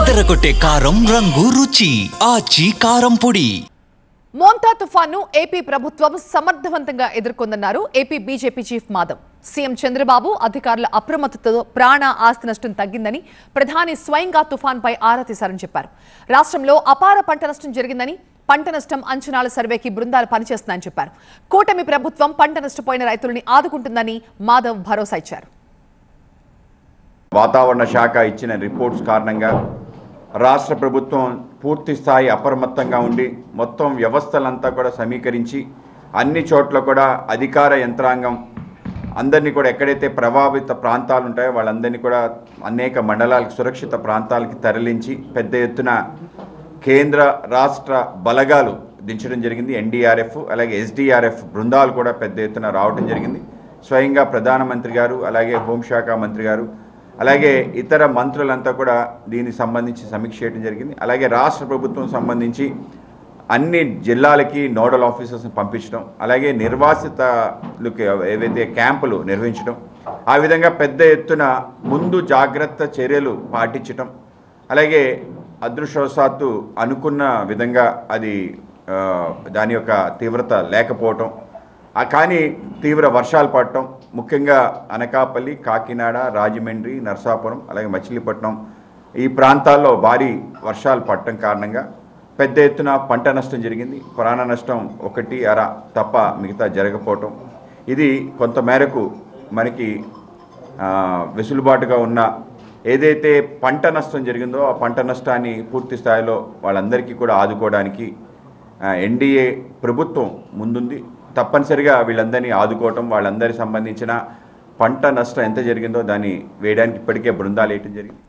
అదరగొట్టే కారం రంగు రుచి ఆచి కారం పొడి. మోంతా తుఫాను ఏపీ ప్రభుత్వం సమర్థవంతంగా ఎదుర్కొందన్నారు AP BJP chief Madhav. CM Chandrababu అధికారుల అప్రమత్తతతో ప్రాణ ఆస్తి నష్టం తగ్గిందని, ప్రధాని స్వయంగా తుఫాన్పై ఆరా తీశారని చెప్పారు. రాష్ట్రంలో అపార పంట నష్టం జరిగిందని, పంట నష్టం అంచనాల సర్వేకి బృందాలు పనిచేస్తున్నాయని చెప్పారు. కూటమి ప్రభుత్వం పంట నష్టపోయిన రైతులని ఆదుకుంటుందని మాధవ్ భరోసా ఇచ్చారు. వాతావరణ శాఖ ఇచ్చిన రిపోర్ట్స్ కారణంగా రాష్ట్ర ప్రభుత్వం పూర్తి స్థాయి అప్రమత్తంగా ఉండి మొత్తం వ్యవస్థలంతా కూడా సమీకరించి అన్ని చోట్ల కూడా అధికార యంత్రాంగం అందరినీ కూడా ఎక్కడైతే ప్రభావిత ప్రాంతాలు ఉంటాయో వాళ్ళందరినీ కూడా అనేక మండలాలకు సురక్షిత ప్రాంతాలకి తరలించి పెద్ద ఎత్తున కేంద్ర రాష్ట్ర బలగాలు దించడం జరిగింది. ఎన్డీఆర్ఎఫ్ అలాగే ఎస్డీఆర్ఎఫ్ బృందాలు కూడా పెద్ద ఎత్తున రావడం జరిగింది. స్వయంగా ప్రధానమంత్రి గారు అలాగే హోంశాఖ మంత్రి గారు అలాగే ఇతర మంత్రులంతా కూడా దీనికి సంబంధించి సమీక్ష చేయడం జరిగింది. అలాగే రాష్ట్ర ప్రభుత్వం సంబంధించి అన్ని జిల్లాలకి నోడల్ ఆఫీసర్స్ని పంపించడం, అలాగే నిర్వాసితులకి ఏవైతే క్యాంపులు నిర్వహించడం, ఆ విధంగా పెద్ద ఎత్తున ముందు జాగ్రత్త చర్యలు పాటించడం, అలాగే అదృష్టవశాత్తు అనుకున్న విధంగా అది దాని యొక్క తీవ్రత లేకపోవటం, కానీ తీవ్ర వర్షాలు పడటం, ముఖ్యంగా అనకాపల్లి, కాకినాడ, రాజమండ్రి, నర్సాపురం అలాగే మచిలీపట్నం ఈ ప్రాంతాల్లో భారీ వర్షాలు పడటం కారణంగా పెద్ద ఎత్తున పంట నష్టం జరిగింది. ప్రాణ నష్టం 1.5 తప్ప మిగతా జరగకపోవటం, ఇది కొంతమేరకు మనకి వెసులుబాటుగా ఉన్న ఏదైతే పంట నష్టం జరిగిందో ఆ పంట నష్టాన్ని పూర్తి స్థాయిలో వాళ్ళందరికీ కూడా ఆదుకోవడానికి ఎన్డీఏ ప్రభుత్వం ముందుంది. తప్పనిసరిగా వీళ్ళందరినీ ఆదుకోవటం, వాళ్ళందరికీ సంబంధించిన పంట నష్టం ఎంత జరిగిందో దాన్ని వేయడానికి ఇప్పటికే బృందాలు వేయటం జరిగింది.